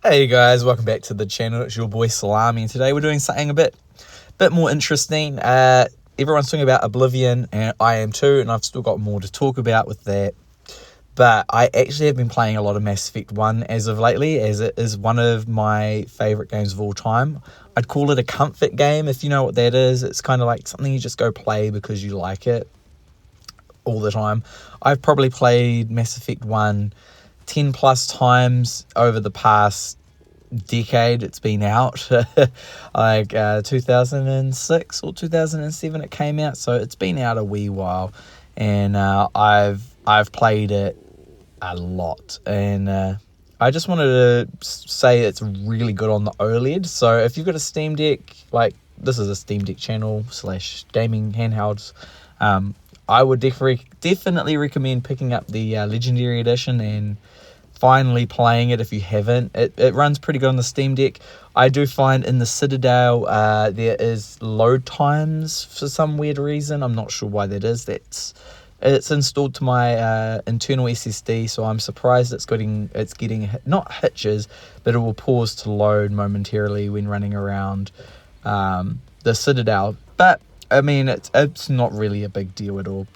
Hey guys, welcome back to the channel. It's your boy Salami, and today we're doing something a bit more interesting. Everyone's talking about Oblivion, and I am too, and I've still got more to talk about with that. But I actually have been playing a lot of Mass Effect 1 as of lately, as it is one of my favourite games of all time. I'd call it a comfort game, if you know what that is. It's kind of like something you just go play because you like it all the time. I've probably played Mass Effect 1 10 plus times over the past decade it's been out. Like 2006 or 2007 it came out, so it's been out a wee while, and I've played it a lot, and I just wanted to say it's really good on the OLED. So if you've got a Steam Deck, like this is a Steam Deck channel / gaming handhelds, I would definitely recommend picking up the Legendary Edition and finally playing it if you haven't. It runs pretty good on the Steam Deck. I do find in the Citadel there is load times for some weird reason. I'm not sure why that is. It's installed to my internal SSD, so I'm surprised it's getting not hitches, but it will pause to load momentarily when running around the Citadel. But I mean, it's not really a big deal at all.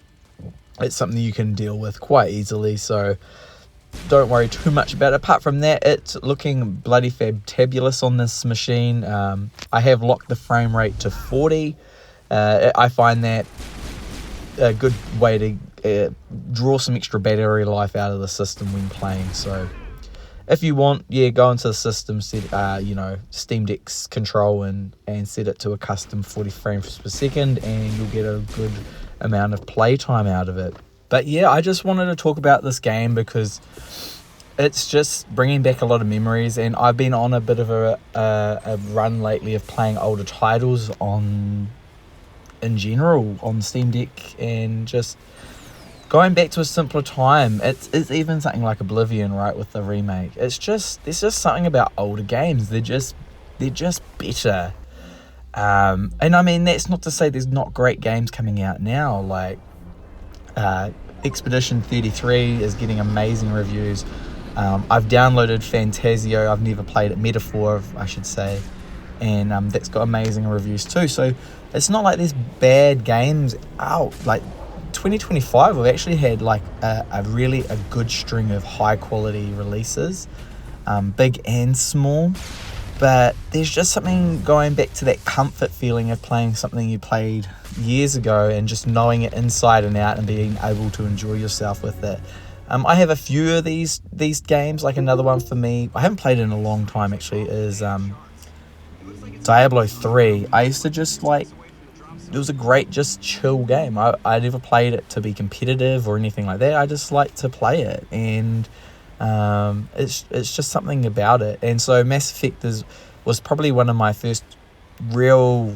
It's something you can deal with quite easily, so don't worry too much about it. Apart from that, it's looking bloody fabulous on this machine. I have locked the frame rate to 40. I find that a good way to draw some extra battery life out of the system when playing. So if you want, go into the system, set Steam Deck's control and set it to a custom 40 frames per second, and you'll get a good amount of playtime out of it. But yeah, I just wanted to talk about this game because it's just bringing back a lot of memories, and I've been on a bit of a run lately of playing older titles in general on Steam Deck, and just going back to a simpler time. It's even something like Oblivion, right, with the remake. There's just something about older games. They're just better. And I mean, that's not to say there's not great games coming out now, like Expedition 33 is getting amazing reviews. I've downloaded Fantasio. I've never played it. Metaphor, I should say, and that's got amazing reviews too. So it's not like there's bad games out. Like 2025, we've actually had like a good string of high quality releases, big and small. But there's just something going back to that comfort feeling of playing something you played years ago and just knowing it inside and out and being able to enjoy yourself with it. I have a few of these games. Like another one for me, I haven't played it in a long time actually, is Diablo 3. I used to just like, it was a great just chill game. I never played it to be competitive or anything like that. I just like to play it, and it's just something about it. And so Mass Effect was probably one of my first real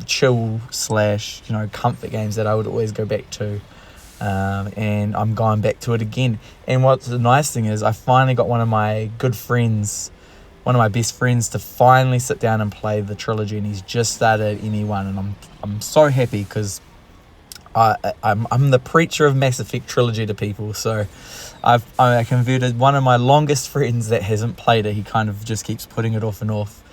chill / comfort games that I would always go back to, and I'm going back to it again. And what's the nice thing is I finally got one of my best friends to finally sit down and play the trilogy, and he's just started NE1, and I'm so happy because I'm the preacher of Mass Effect trilogy to people. So I converted one of my longest friends that hasn't played it. He kind of just keeps putting it off and off,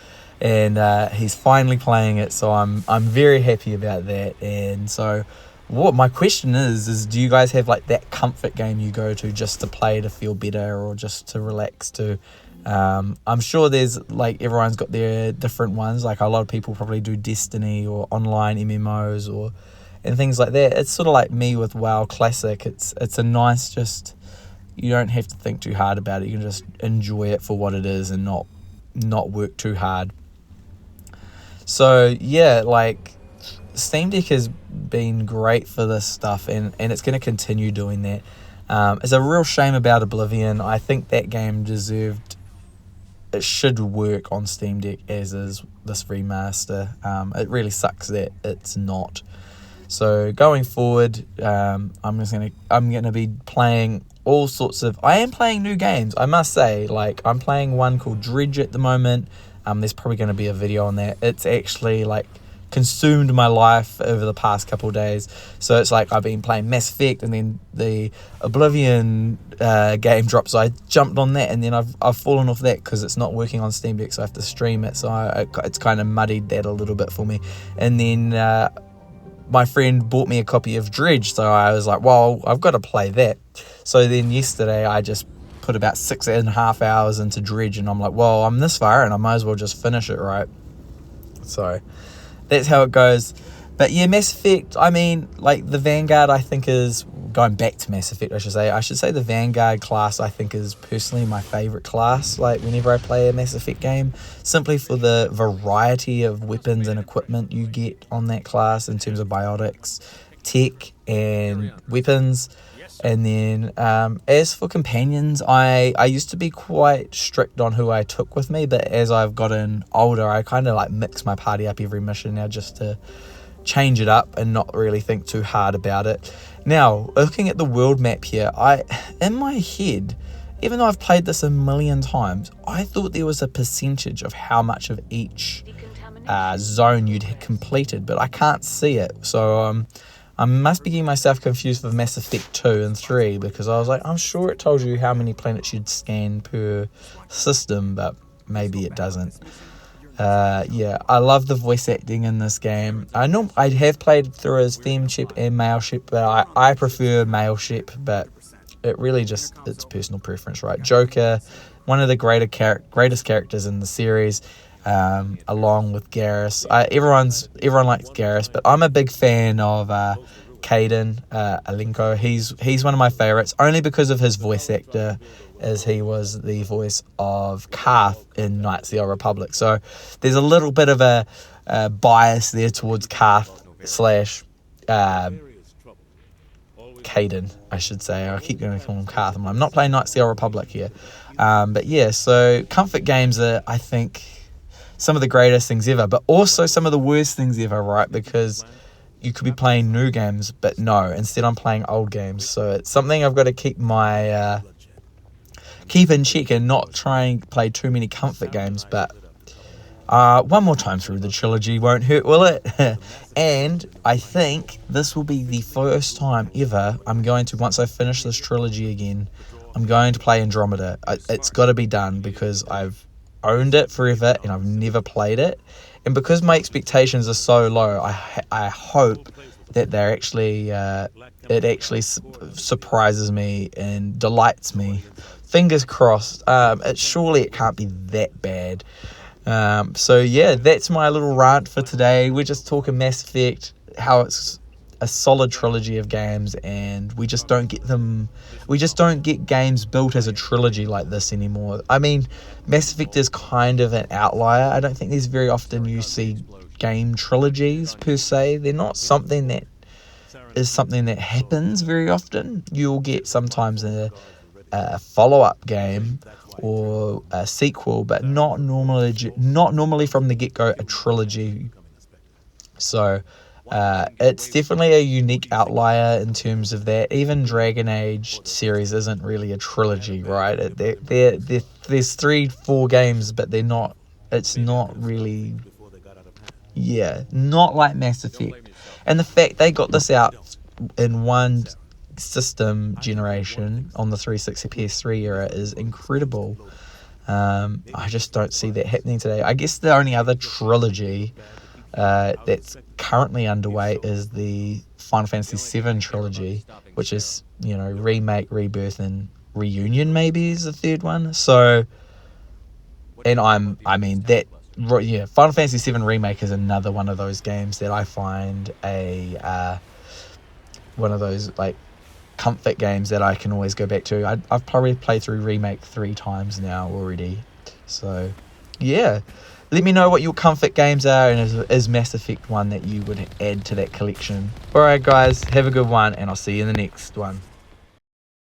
and he's finally playing it. So I'm very happy about that. And so what my question is do you guys have like that comfort game you go to just to play to feel better or just to relax to? I'm sure there's like, everyone's got their different ones. Like a lot of people probably do Destiny or online MMOs and things like that. It's sort of like me with WoW Classic. It's a nice, just, you don't have to think too hard about it. You can just enjoy it for what it is and not work too hard. So yeah, like Steam Deck has been great for this stuff, and it's going to continue doing that. It's a real shame about Oblivion. I think that game it should work on Steam Deck as is this remaster. It really sucks that it's not. So going forward, I'm gonna be playing all sorts of. I am playing new games, I must say. Like I'm playing one called Dredge at the moment. There's probably going to be a video on that. It's actually like consumed my life over the past couple of days. So it's like I've been playing Mass Effect, and then the Oblivion game dropped, so I jumped on that, and then I've fallen off that because it's not working on Steam Deck, so I have to stream it. So it's kind of muddied that a little bit for me. And then my friend bought me a copy of Dredge, so I was like, well, I've got to play that. So then yesterday I just put about 6.5 hours into Dredge, and I'm like, well, I'm this far and I might as well just finish it, right? So that's how it goes. But yeah, Mass Effect, I mean, like the Vanguard, I think is, going back to Mass Effect, I should say the Vanguard class, I think, is personally my favourite class, like whenever I play a Mass Effect game, simply for the variety of weapons and equipment you get on that class in terms of biotics, tech, and weapons. And then as for companions, I used to be quite strict on who I took with me, but as I've gotten older, I kind of like mix my party up every mission now just to change it up and not really think too hard about it. Now, looking at the world map here, in my head, even though I've played this a million times, I thought there was a percentage of how much of each zone you'd completed, but I can't see it. So I must be getting myself confused with Mass Effect 2 and 3, because I was like, I'm sure it told you how many planets you'd scan per system, but maybe it doesn't. Yeah, I love the voice acting in this game. I know I have played through as femship and maleship, but I prefer maleship, but it really just, it's personal preference, right? Joker, one of the greatest characters in the series, along with Garrus. Everyone likes Garrus, but I'm a big fan of Caden Alenko. He's one of my favorites, only because of his voice actor, as he was the voice of Karth in Knights of the Old Republic. So there's a little bit of a bias there towards Karth slash Caden, I should say. I keep going to call him Karth. I'm not playing Knights of the Old Republic here. But yeah, so comfort games are, I think, some of the greatest things ever, but also some of the worst things ever, right? Because you could be playing new games, but no, instead I'm playing old games. So it's something I've got to keep in check and not try and play too many comfort games. But one more time through the trilogy won't hurt, will it? And I think this will be the first time ever I'm going to, once I finish this trilogy again, I'm going to play Andromeda. It's got to be done, because I've owned it forever and I've never played it, and because my expectations are so low, I hope that they're actually it actually surprises me and delights me. Fingers crossed. Surely it can't be that bad. So yeah, that's my little rant for today. We're just talking Mass Effect, how it's a solid trilogy of games, and we just don't get games built as a trilogy like this anymore. I mean, Mass Effect is kind of an outlier. I don't think there's very often you see game trilogies per se. They're not something that happens very often. You'll get sometimes a follow-up game or a sequel, but not normally from the get-go a trilogy. So it's definitely a unique outlier in terms of that. Even Dragon Age series isn't really a trilogy, right? There's 3-4 games, but they're not. It's not really, not like Mass Effect. And the fact they got this out in one system generation on the 360 PS3 era is incredible. I just don't see that happening today. I guess the only other trilogy that's currently underway is the Final Fantasy VII trilogy, which is, remake, rebirth, and reunion maybe is the third one. So, and Final Fantasy VII remake is another one of those games that I find one of those like comfort games that I can always go back to. I've probably played through remake 3 times now already. So yeah, let me know what your comfort games are, and is Mass Effect one that you would add to that collection. Alright guys, have a good one, and I'll see you in the next one.